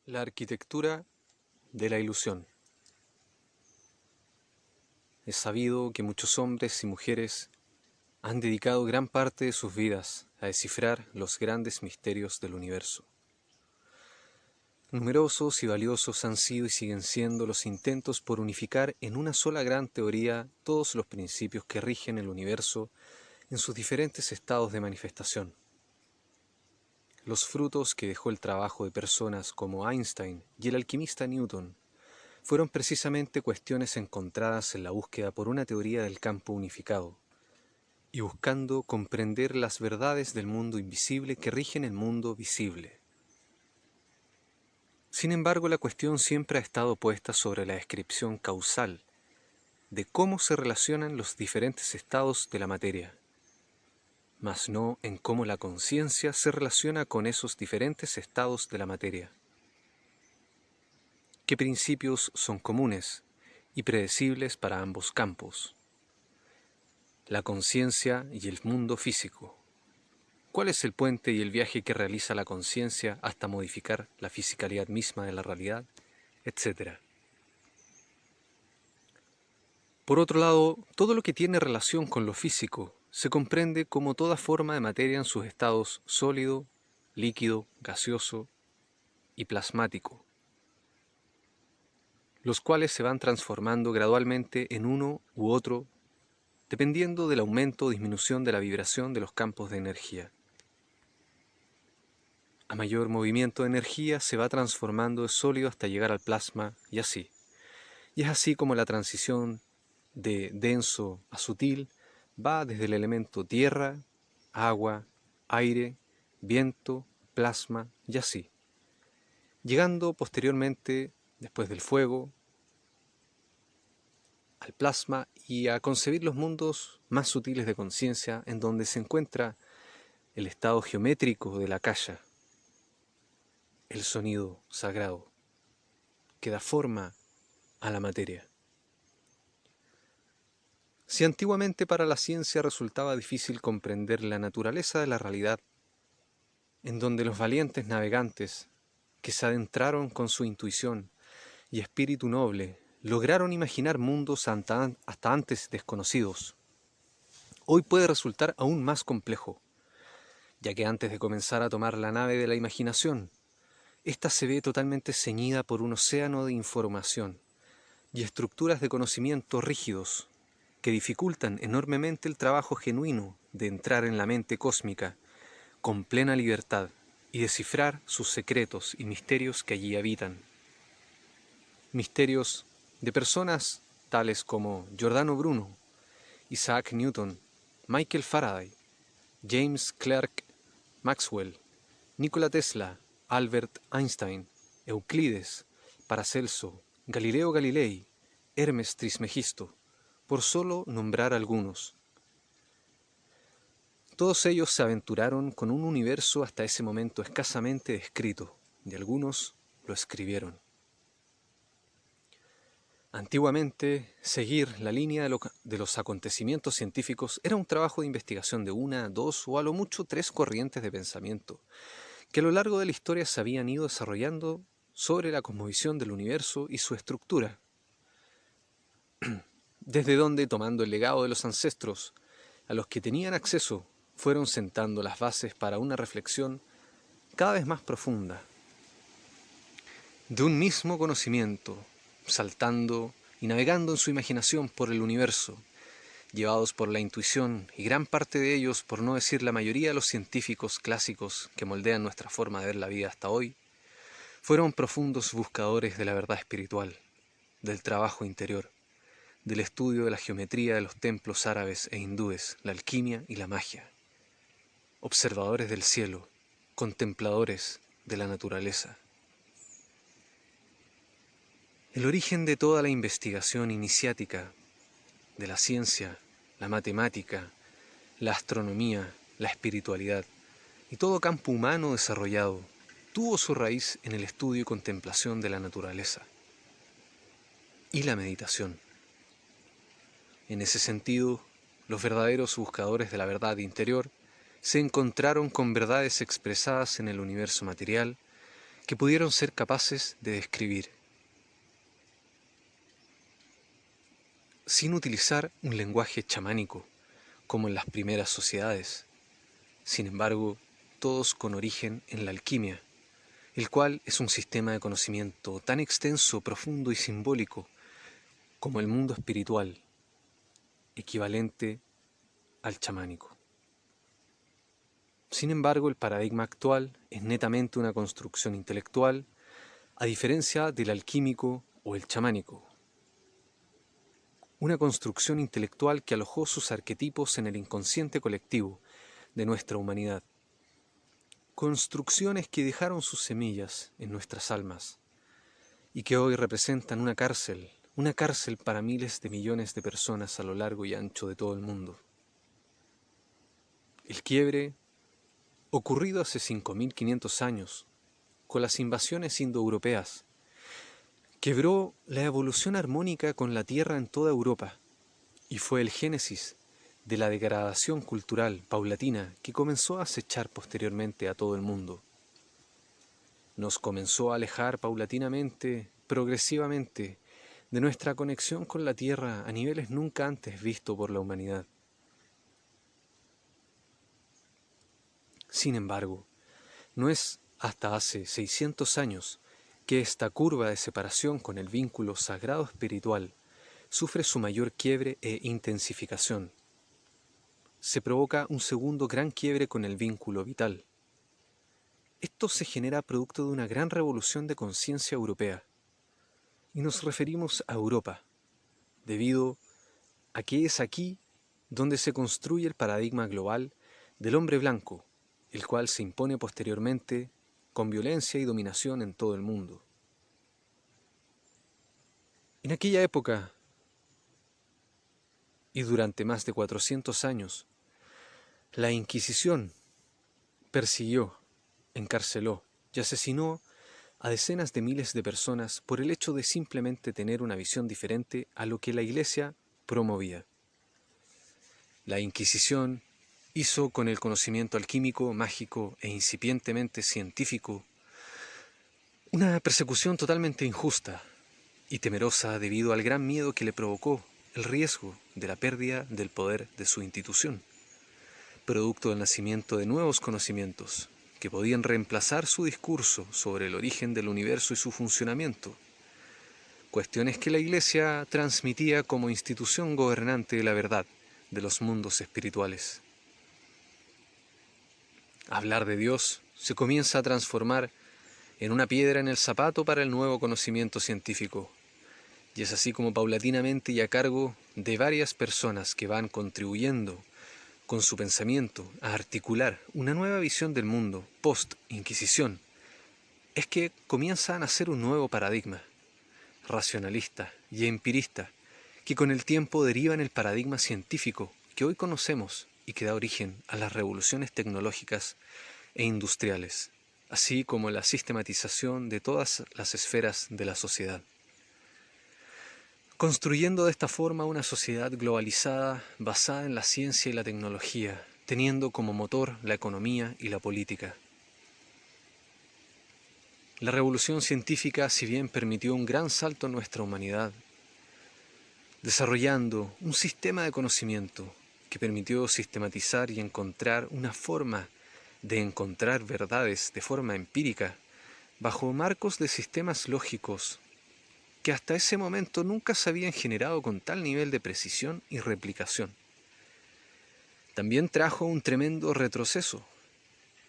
La arquitectura de la ilusión. Es sabido que muchos hombres y mujeres han dedicado gran parte de sus vidas a descifrar los grandes misterios del universo. Numerosos y valiosos han sido y siguen siendo los intentos por unificar en una sola gran teoría todos los principios que rigen el universo en sus diferentes estados de manifestación. Los frutos que dejó el trabajo de personas como Einstein y el alquimista Newton fueron precisamente cuestiones encontradas en la búsqueda por una teoría del campo unificado y buscando comprender las verdades del mundo invisible que rigen el mundo visible. Sin embargo, la cuestión siempre ha estado puesta sobre la descripción causal de cómo se relacionan los diferentes estados de la materia, mas no en cómo la conciencia se relaciona con esos diferentes estados de la materia. ¿Qué principios son comunes y predecibles para ambos campos? La conciencia y el mundo físico. ¿Cuál es el puente y el viaje que realiza la conciencia hasta modificar la fisicalidad misma de la realidad? Etcétera. Por otro lado, todo lo que tiene relación con lo físico se comprende como toda forma de materia en sus estados sólido, líquido, gaseoso y plasmático, los cuales se van transformando gradualmente en uno u otro dependiendo del aumento o disminución de la vibración de los campos de energía. A mayor movimiento de energía se va transformando de sólido hasta llegar al plasma y así. Y es así como la transición de denso a sutil va desde el elemento tierra, agua, aire, viento, plasma y así, llegando posteriormente, después del fuego, al plasma y a concebir los mundos más sutiles de conciencia en donde se encuentra el estado geométrico de la kaya, el sonido sagrado, que da forma a la materia. Si antiguamente para la ciencia resultaba difícil comprender la naturaleza de la realidad, en donde los valientes navegantes, que se adentraron con su intuición y espíritu noble, lograron imaginar mundos hasta antes desconocidos, hoy puede resultar aún más complejo, ya que antes de comenzar a tomar la nave de la imaginación, ésta se ve totalmente ceñida por un océano de información y estructuras de conocimiento rígidos que dificultan enormemente el trabajo genuino de entrar en la mente cósmica con plena libertad y descifrar sus secretos y misterios que allí habitan. Misterios de personas tales como Giordano Bruno, Isaac Newton, Michael Faraday, James Clerk Maxwell, Nikola Tesla, Albert Einstein, Euclides, Paracelso, Galileo Galilei, Hermes Trismegisto, por solo nombrar algunos. Todos ellos se aventuraron con un universo hasta ese momento escasamente descrito, y algunos lo escribieron. Antiguamente, seguir la línea de los acontecimientos científicos era un trabajo de investigación de una, dos o a lo mucho tres corrientes de pensamiento, que a lo largo de la historia se habían ido desarrollando sobre la cosmovisión del universo y su estructura, desde donde, tomando el legado de los ancestros, a los que tenían acceso, fueron sentando las bases para una reflexión cada vez más profunda, de un mismo conocimiento, saltando y navegando en su imaginación por el universo, llevados por la intuición y gran parte de ellos, por no decir la mayoría de los científicos clásicos que moldean nuestra forma de ver la vida hasta hoy, fueron profundos buscadores de la verdad espiritual, del trabajo interior, del estudio de la geometría de los templos árabes e hindúes, la alquimia y la magia, observadores del cielo, contempladores de la naturaleza. El origen de toda la investigación iniciática, de la ciencia, la matemática, la astronomía, la espiritualidad y todo campo humano desarrollado, tuvo su raíz en el estudio y contemplación de la naturaleza y la meditación. En ese sentido, los verdaderos buscadores de la verdad interior se encontraron con verdades expresadas en el universo material que pudieron ser capaces de describir, sin utilizar un lenguaje chamánico, como en las primeras sociedades. Sin embargo, todos con origen en la alquimia, el cual es un sistema de conocimiento tan extenso, profundo y simbólico como el mundo espiritual, equivalente al chamánico. Sin embargo, el paradigma actual es netamente una construcción intelectual, a diferencia del alquímico o el chamánico. Una construcción intelectual que alojó sus arquetipos en el inconsciente colectivo de nuestra humanidad. Construcciones que dejaron sus semillas en nuestras almas y que hoy representan una cárcel para miles de millones de personas a lo largo y ancho de todo el mundo. El quiebre, ocurrido hace 5.500 años, con las invasiones indoeuropeas, quebró la evolución armónica con la tierra en toda Europa y fue el génesis de la degradación cultural paulatina que comenzó a acechar posteriormente a todo el mundo. Nos comenzó a alejar paulatinamente, progresivamente, de nuestra conexión con la tierra a niveles nunca antes vistos por la humanidad. Sin embargo, no es hasta hace 600 años que esta curva de separación con el vínculo sagrado espiritual sufre su mayor quiebre e intensificación. Se provoca un segundo gran quiebre con el vínculo vital. Esto se genera producto de una gran revolución de conciencia europea. Y nos referimos a Europa, debido a que es aquí donde se construye el paradigma global del hombre blanco, el cual se impone posteriormente con violencia y dominación en todo el mundo. En aquella época, y durante más de 400 años, la Inquisición persiguió, encarceló y asesinó a decenas de miles de personas por el hecho de simplemente tener una visión diferente a lo que la Iglesia promovía. La Inquisición hizo con el conocimiento alquímico, mágico e incipientemente científico una persecución totalmente injusta y temerosa debido al gran miedo que le provocó el riesgo de la pérdida del poder de su institución, producto del nacimiento de nuevos conocimientos que podían reemplazar su discurso sobre el origen del universo y su funcionamiento, cuestiones que la Iglesia transmitía como institución gobernante de la verdad de los mundos espirituales. Hablar de Dios se comienza a transformar en una piedra en el zapato para el nuevo conocimiento científico, y es así como paulatinamente y a cargo de varias personas que van contribuyendo con su pensamiento a articular una nueva visión del mundo post-Inquisición, es que comienza a nacer un nuevo paradigma, racionalista y empirista, que con el tiempo deriva en el paradigma científico que hoy conocemos y que da origen a las revoluciones tecnológicas e industriales, así como la sistematización de todas las esferas de la sociedad, construyendo de esta forma una sociedad globalizada basada en la ciencia y la tecnología, teniendo como motor la economía y la política. La revolución científica, si bien permitió un gran salto en nuestra humanidad, desarrollando un sistema de conocimiento que permitió sistematizar y encontrar una forma de encontrar verdades de forma empírica, bajo marcos de sistemas lógicos que hasta ese momento nunca se habían generado con tal nivel de precisión y replicación. También trajo un tremendo retroceso,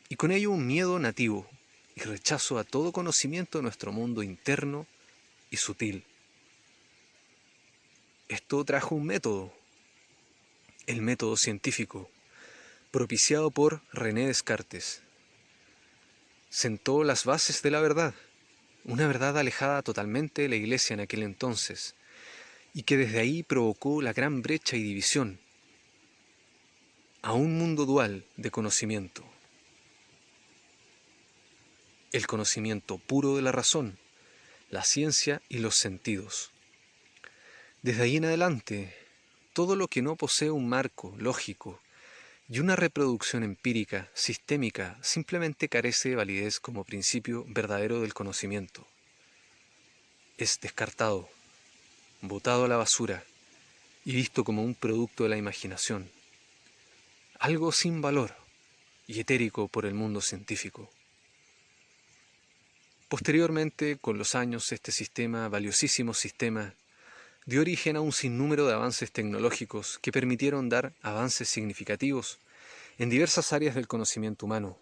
y con ello un miedo nativo y rechazo a todo conocimiento de nuestro mundo interno y sutil. Esto trajo un método, el método científico, propiciado por René Descartes. Sentó las bases de la verdad, una verdad alejada totalmente de la Iglesia en aquel entonces, y que desde ahí provocó la gran brecha y división a un mundo dual de conocimiento. El conocimiento puro de la razón, la ciencia y los sentidos. Desde ahí en adelante, todo lo que no posee un marco lógico y una reproducción empírica, sistémica, simplemente carece de validez como principio verdadero del conocimiento. Es descartado, botado a la basura y visto como un producto de la imaginación, algo sin valor y etérico por el mundo científico. Posteriormente, con los años, este sistema, valiosísimo sistema, dio origen a un sinnúmero de avances tecnológicos que permitieron dar avances significativos en diversas áreas del conocimiento humano,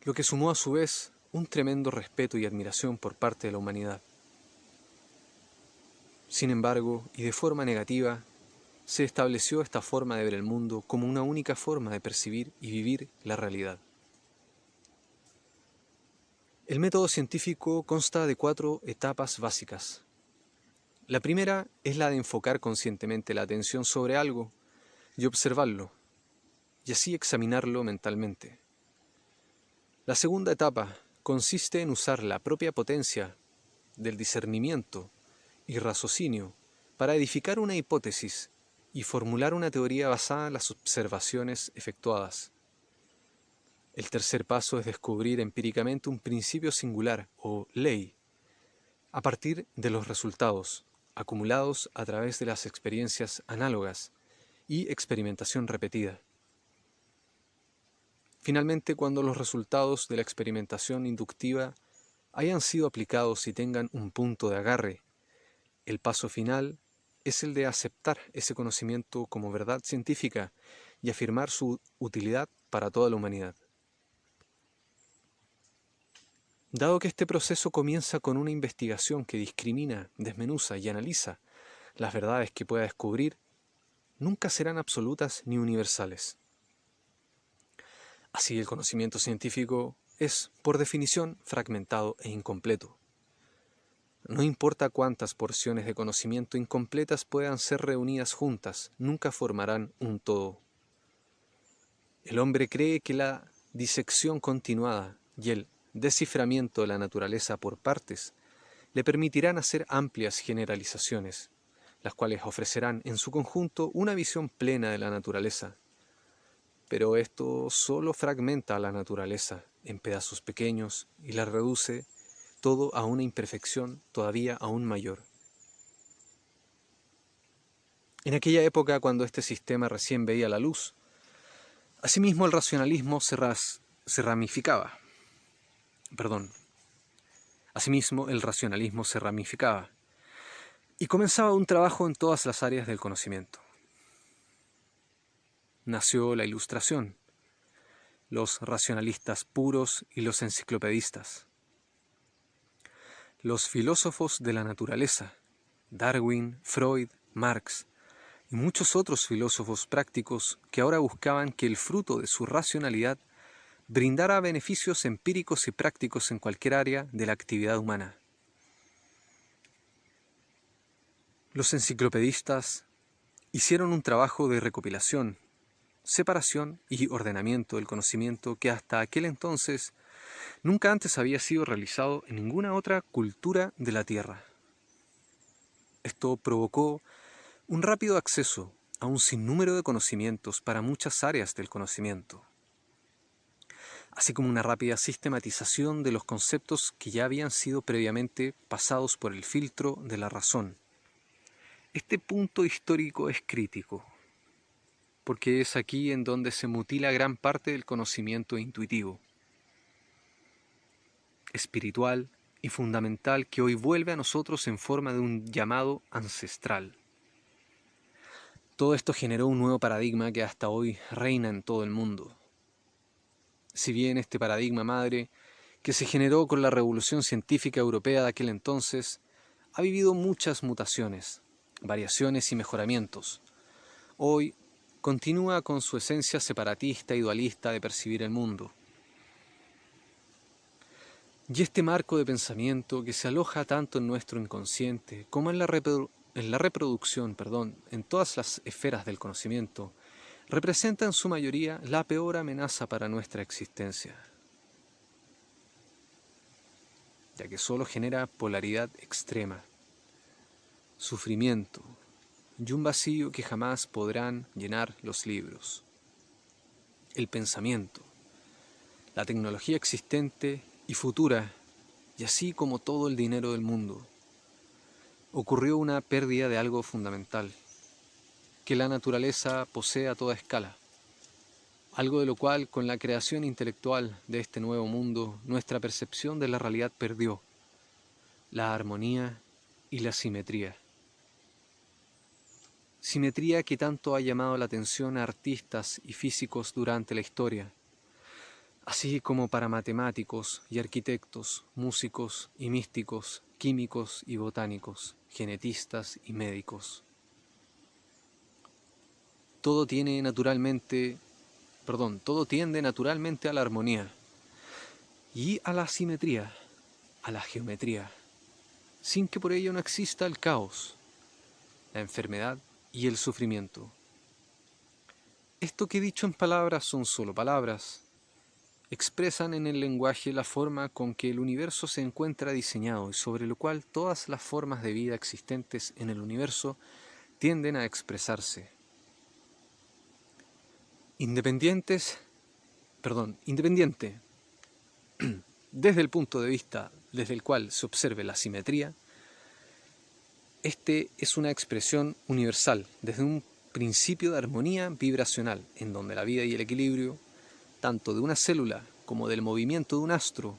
lo que sumó a su vez un tremendo respeto y admiración por parte de la humanidad. Sin embargo, y de forma negativa, se estableció esta forma de ver el mundo como una única forma de percibir y vivir la realidad. El método científico consta de 4 etapas básicas. La primera es la de enfocar conscientemente la atención sobre algo y observarlo, y así examinarlo mentalmente. La segunda etapa consiste en usar la propia potencia del discernimiento y raciocinio para edificar una hipótesis y formular una teoría basada en las observaciones efectuadas. El tercer paso es descubrir empíricamente un principio singular o ley a partir de los resultados acumulados a través de las experiencias análogas y experimentación repetida. Finalmente, cuando los resultados de la experimentación inductiva hayan sido aplicados y tengan un punto de agarre, el paso final es el de aceptar ese conocimiento como verdad científica y afirmar su utilidad para toda la humanidad. Dado que este proceso comienza con una investigación que discrimina, desmenuza y analiza las verdades que pueda descubrir, nunca serán absolutas ni universales. Así, el conocimiento científico es, por definición, fragmentado e incompleto. No importa cuántas porciones de conocimiento incompletas puedan ser reunidas juntas, nunca formarán un todo. El hombre cree que la disección continuada y el desciframiento de la naturaleza por partes le permitirán hacer amplias generalizaciones, las cuales ofrecerán en su conjunto una visión plena de la naturaleza. Pero esto solo fragmenta a la naturaleza en pedazos pequeños y la reduce todo a una imperfección todavía aún mayor. En aquella época, cuando este sistema recién veía la luz, asimismo el racionalismo se ramificaba. Asimismo, el racionalismo se ramificaba y comenzaba un trabajo en todas las áreas del conocimiento. Nació la Ilustración, los racionalistas puros y los enciclopedistas, los filósofos de la naturaleza, Darwin, Freud, Marx y muchos otros filósofos prácticos que ahora buscaban que el fruto de su racionalidad brindara beneficios empíricos y prácticos en cualquier área de la actividad humana. Los enciclopedistas hicieron un trabajo de recopilación, separación y ordenamiento del conocimiento que hasta aquel entonces nunca antes había sido realizado en ninguna otra cultura de la Tierra. Esto provocó un rápido acceso a un sinnúmero de conocimientos para muchas áreas del conocimiento, así como una rápida sistematización de los conceptos que ya habían sido previamente pasados por el filtro de la razón. Este punto histórico es crítico, porque es aquí en donde se mutila gran parte del conocimiento intuitivo, espiritual y fundamental que hoy vuelve a nosotros en forma de un llamado ancestral. Todo esto generó un nuevo paradigma que hasta hoy reina en todo el mundo. Si bien este paradigma madre, que se generó con la Revolución Científica Europea de aquel entonces, ha vivido muchas mutaciones, variaciones y mejoramientos, hoy continúa con su esencia separatista y dualista de percibir el mundo. Y este marco de pensamiento que se aloja tanto en nuestro inconsciente como en la reproducción, en todas las esferas del conocimiento, representa en su mayoría la peor amenaza para nuestra existencia, ya que solo genera polaridad extrema, sufrimiento y un vacío que jamás podrán llenar los libros. El pensamiento, la tecnología existente y futura, y así como todo el dinero del mundo, ocurrió una pérdida de algo fundamental, que la naturaleza posee a toda escala, algo de lo cual con la creación intelectual de este nuevo mundo nuestra percepción de la realidad perdió, la armonía y la simetría. Simetría que tanto ha llamado la atención a artistas y físicos durante la historia, así como para matemáticos y arquitectos, músicos y místicos, químicos y botánicos, genetistas y médicos. Todo tiende naturalmente a la armonía y a la simetría, a la geometría, sin que por ello no exista el caos, la enfermedad y el sufrimiento. Esto que he dicho en palabras son solo palabras. Expresan en el lenguaje la forma con que el universo se encuentra diseñado y sobre lo cual todas las formas de vida existentes en el universo tienden a expresarse. Independiente, desde el punto de vista desde el cual se observe la simetría, este es una expresión universal, desde un principio de armonía vibracional, en donde la vida y el equilibrio, tanto de una célula como del movimiento de un astro,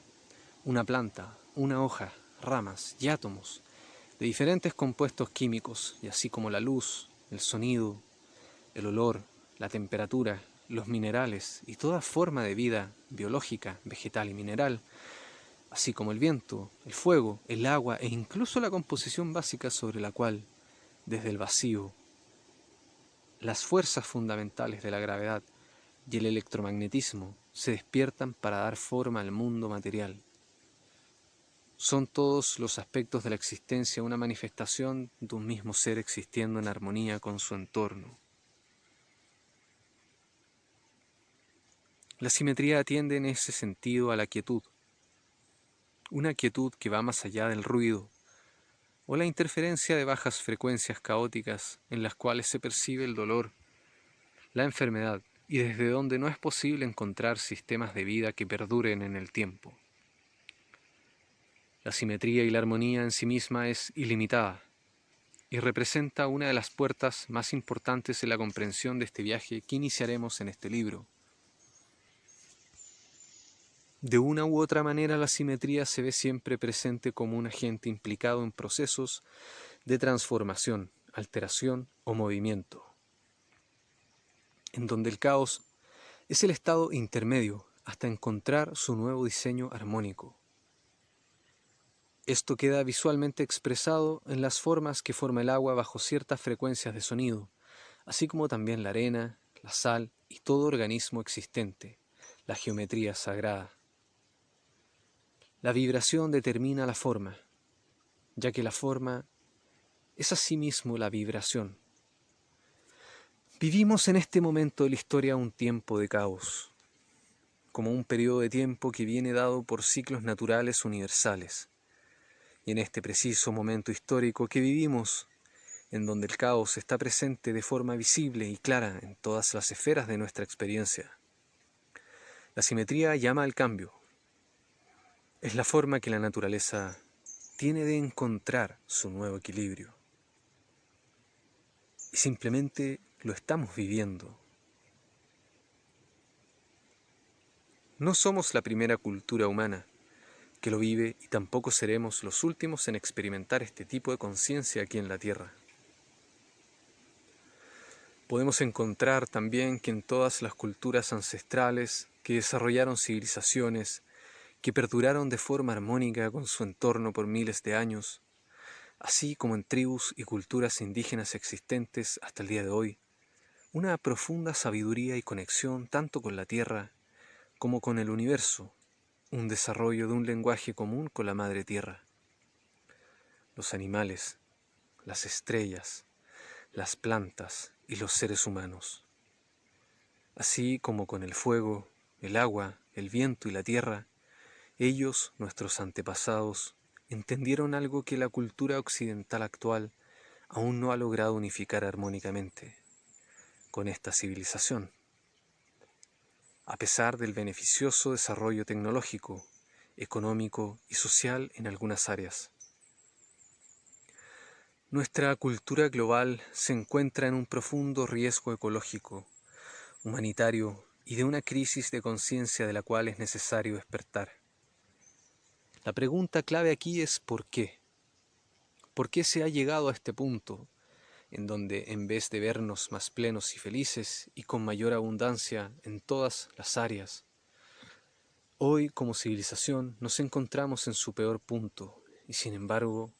una planta, una hoja, ramas y átomos, de diferentes compuestos químicos, y así como la luz, el sonido, el olor, la temperatura, los minerales y toda forma de vida biológica, vegetal y mineral, así como el viento, el fuego, el agua e incluso la composición básica sobre la cual, desde el vacío, las fuerzas fundamentales de la gravedad y el electromagnetismo se despiertan para dar forma al mundo material. Son todos los aspectos de la existencia una manifestación de un mismo ser existiendo en armonía con su entorno. La simetría atiende en ese sentido a la quietud, una quietud que va más allá del ruido o la interferencia de bajas frecuencias caóticas en las cuales se percibe el dolor, la enfermedad y desde donde no es posible encontrar sistemas de vida que perduren en el tiempo. La simetría y la armonía en sí misma es ilimitada y representa una de las puertas más importantes en la comprensión de este viaje que iniciaremos en este libro. De una u otra manera, la simetría se ve siempre presente como un agente implicado en procesos de transformación, alteración o movimiento, en donde el caos es el estado intermedio hasta encontrar su nuevo diseño armónico. Esto queda visualmente expresado en las formas que forma el agua bajo ciertas frecuencias de sonido, así como también la arena, la sal y todo organismo existente, la geometría sagrada. La vibración determina la forma, ya que la forma es asimismo la vibración. Vivimos en este momento de la historia un tiempo de caos, como un periodo de tiempo que viene dado por ciclos naturales universales. Y en este preciso momento histórico que vivimos, en donde el caos está presente de forma visible y clara en todas las esferas de nuestra experiencia, la simetría llama al cambio. Es la forma que la naturaleza tiene de encontrar su nuevo equilibrio. Y simplemente lo estamos viviendo. No somos la primera cultura humana que lo vive y tampoco seremos los últimos en experimentar este tipo de conciencia aquí en la Tierra. Podemos encontrar también que en todas las culturas ancestrales que desarrollaron civilizaciones, que perduraron de forma armónica con su entorno por miles de años, así como en tribus y culturas indígenas existentes hasta el día de hoy, una profunda sabiduría y conexión tanto con la Tierra como con el universo, un desarrollo de un lenguaje común con la Madre Tierra. Los animales, las estrellas, las plantas y los seres humanos, así como con el fuego, el agua, el viento y la tierra. Ellos, nuestros antepasados, entendieron algo que la cultura occidental actual aún no ha logrado unificar armónicamente con esta civilización, a pesar del beneficioso desarrollo tecnológico, económico y social en algunas áreas. Nuestra cultura global se encuentra en un profundo riesgo ecológico, humanitario y de una crisis de conciencia de la cual es necesario despertar. La pregunta clave aquí es ¿por qué? ¿Por qué se ha llegado a este punto en donde en vez de vernos más plenos y felices y con mayor abundancia en todas las áreas, hoy como civilización nos encontramos en su peor punto y sin embargo,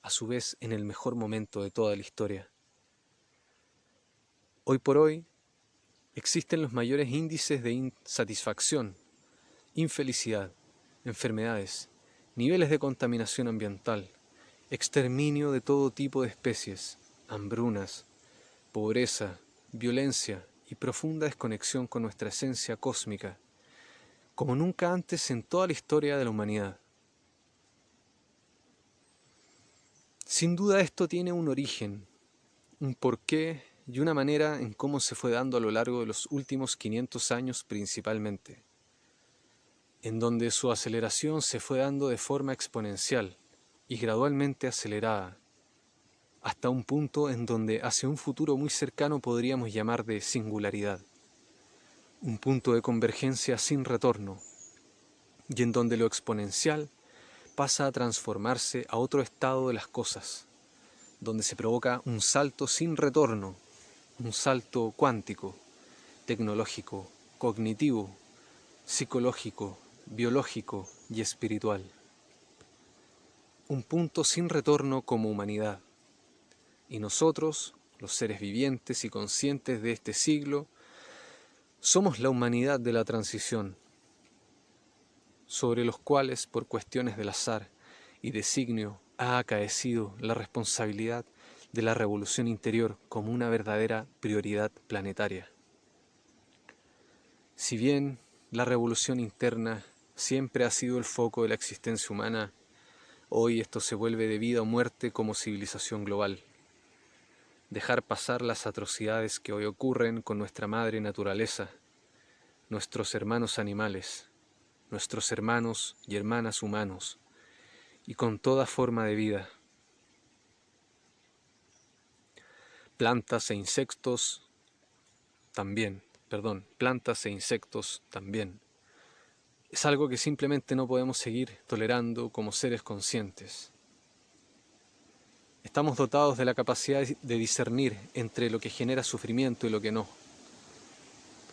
a su vez en el mejor momento de toda la historia? Hoy por hoy existen los mayores índices de insatisfacción, infelicidad, enfermedades, niveles de contaminación ambiental, exterminio de todo tipo de especies, hambrunas, pobreza, violencia y profunda desconexión con nuestra esencia cósmica, como nunca antes en toda la historia de la humanidad. Sin duda esto tiene un origen, un porqué y una manera en cómo se fue dando a lo largo de los últimos 500 años principalmente, en donde su aceleración se fue dando de forma exponencial y gradualmente acelerada, hasta un punto en donde hacia un futuro muy cercano podríamos llamar de singularidad, un punto de convergencia sin retorno, y en donde lo exponencial pasa a transformarse a otro estado de las cosas, donde se provoca un salto sin retorno, un salto cuántico, tecnológico, cognitivo, psicológico, biológico y espiritual. Un punto sin retorno como humanidad. Y nosotros, los seres vivientes y conscientes de este siglo, somos la humanidad de la transición, sobre los cuales, por cuestiones del azar y designio, ha acaecido la responsabilidad de la revolución interior como una verdadera prioridad planetaria. Si bien la revolución interna siempre ha sido el foco de la existencia humana, hoy esto se vuelve de vida o muerte como civilización global. Dejar pasar las atrocidades que hoy ocurren con nuestra madre naturaleza, nuestros hermanos animales, nuestros hermanos y hermanas humanos, y con toda forma de vida. Plantas e insectos también. Es algo que simplemente no podemos seguir tolerando como seres conscientes. Estamos dotados de la capacidad de discernir entre lo que genera sufrimiento y lo que no.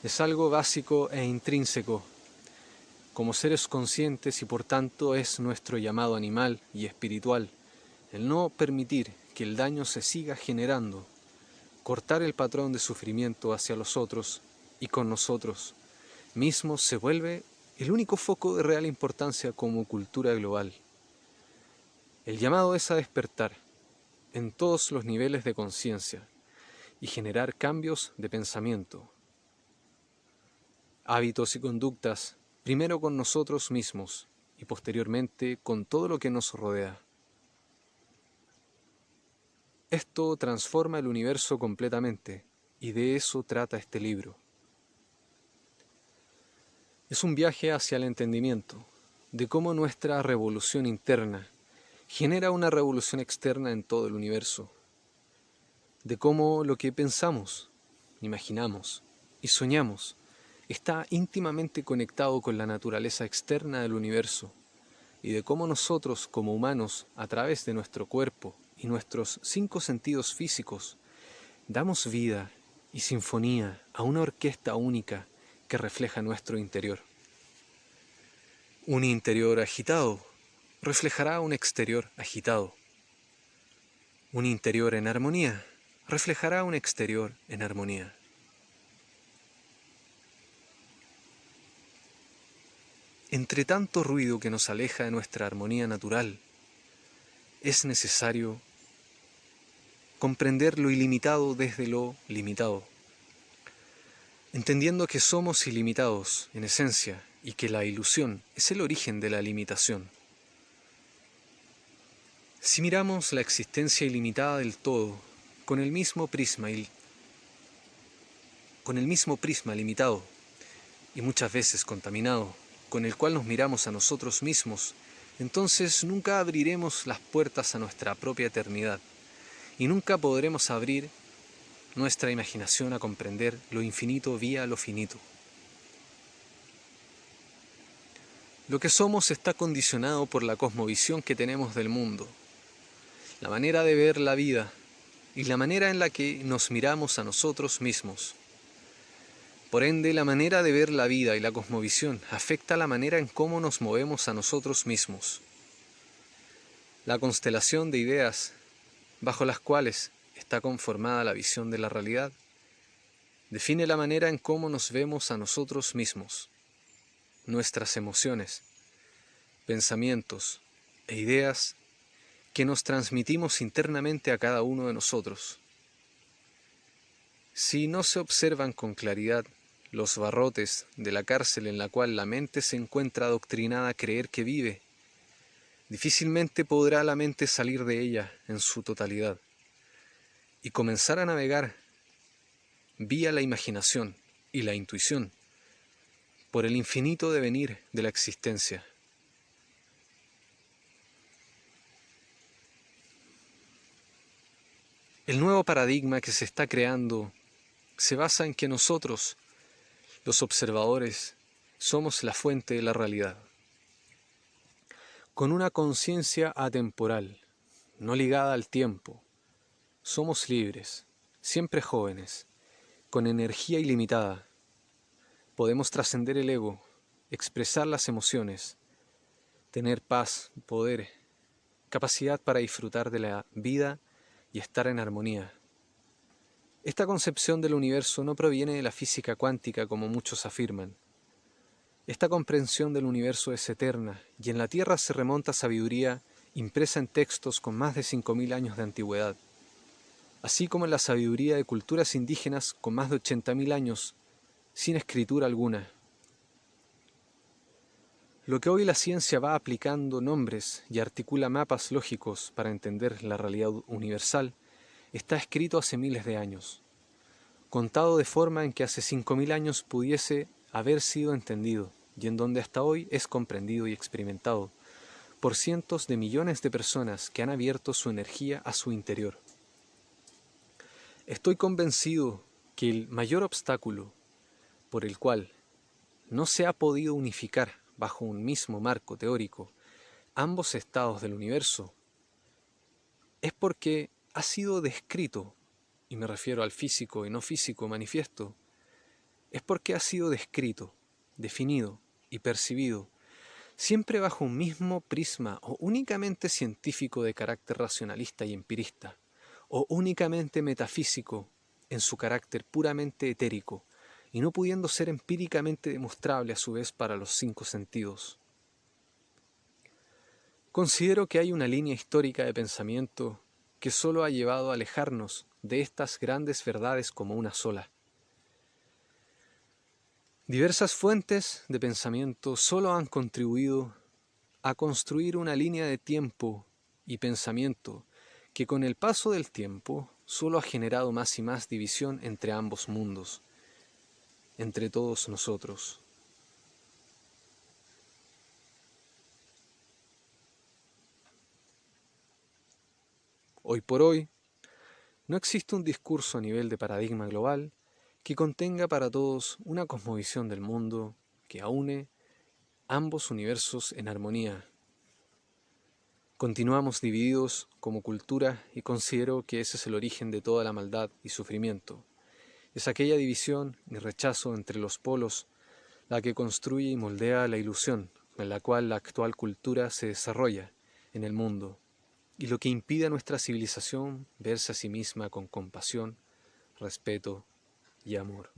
Es algo básico e intrínseco como seres conscientes y por tanto es nuestro llamado animal y espiritual el no permitir que el daño se siga generando, cortar el patrón de sufrimiento hacia los otros y con nosotros mismos se vuelve el único foco de real importancia como cultura global. El llamado es a despertar en todos los niveles de conciencia y generar cambios de pensamiento, hábitos y conductas, primero con nosotros mismos y posteriormente con todo lo que nos rodea. Esto transforma el universo completamente y de eso trata este libro. Es un viaje hacia el entendimiento de cómo nuestra revolución interna genera una revolución externa en todo el universo, de cómo lo que pensamos, imaginamos y soñamos está íntimamente conectado con la naturaleza externa del universo y de cómo nosotros como humanos, a través de nuestro cuerpo y nuestros 5 sentidos físicos, damos vida y sinfonía a una orquesta única que refleja nuestro interior. Un interior agitado reflejará un exterior agitado. Un interior en armonía reflejará un exterior en armonía. Entre tanto ruido que nos aleja de nuestra armonía natural, es necesario comprender lo ilimitado desde lo limitado, entendiendo que somos ilimitados en esencia y que la ilusión es el origen de la limitación. Si miramos la existencia ilimitada del todo con el mismo prisma limitado y muchas veces contaminado, con el cual nos miramos a nosotros mismos, entonces nunca abriremos las puertas a nuestra propia eternidad y nunca podremos abrir nuestra imaginación a comprender lo infinito vía lo finito. Lo que somos está condicionado por la cosmovisión que tenemos del mundo, la manera de ver la vida y la manera en la que nos miramos a nosotros mismos. Por ende, la manera de ver la vida y la cosmovisión afecta la manera en cómo nos movemos a nosotros mismos. La constelación de ideas bajo las cuales está conformada la visión de la realidad define la manera en cómo nos vemos a nosotros mismos, nuestras emociones, pensamientos e ideas que nos transmitimos internamente a cada uno de nosotros. Si no se observan con claridad los barrotes de la cárcel en la cual la mente se encuentra adoctrinada a creer que vive, difícilmente podrá la mente salir de ella en su totalidad y comenzar a navegar vía la imaginación y la intuición por el infinito devenir de la existencia. El nuevo paradigma que se está creando se basa en que nosotros, los observadores, somos la fuente de la realidad. Con una conciencia atemporal, no ligada al tiempo, somos libres, siempre jóvenes, con energía ilimitada. Podemos trascender el ego, expresar las emociones, tener paz, poder, capacidad para disfrutar de la vida y estar en armonía. Esta concepción del universo no proviene de la física cuántica como muchos afirman. Esta comprensión del universo es eterna y en la Tierra se remonta a sabiduría impresa en textos con más de 5.000 años de antigüedad, así como en la sabiduría de culturas indígenas con más de 80.000 años sin escritura alguna. Lo que hoy la ciencia va aplicando nombres y articula mapas lógicos para entender la realidad universal está escrito hace miles de años, contado de forma en que hace 5.000 años pudiese haber sido entendido y en donde hasta hoy es comprendido y experimentado por cientos de millones de personas que han abierto su energía a su interior. Estoy convencido que el mayor obstáculo por el cual no se ha podido unificar bajo un mismo marco teórico ambos estados del universo es porque ha sido descrito, y me refiero al físico y no físico manifiesto, es porque ha sido descrito, definido y percibido siempre bajo un mismo prisma o únicamente científico de carácter racionalista y empirista, o únicamente metafísico en su carácter puramente etérico, y no pudiendo ser empíricamente demostrable a su vez para los 5 sentidos. Considero que hay una línea histórica de pensamiento que solo ha llevado a alejarnos de estas grandes verdades como una sola. Diversas fuentes de pensamiento solo han contribuido a construir una línea de tiempo y pensamiento que con el paso del tiempo solo ha generado más y más división entre ambos mundos, entre todos nosotros. Hoy por hoy, no existe un discurso a nivel de paradigma global que contenga para todos una cosmovisión del mundo que aúne ambos universos en armonía. Continuamos divididos como cultura y considero que ese es el origen de toda la maldad y sufrimiento. Es aquella división y rechazo entre los polos la que construye y moldea la ilusión en la cual la actual cultura se desarrolla en el mundo y lo que impide a nuestra civilización verse a sí misma con compasión, respeto y amor.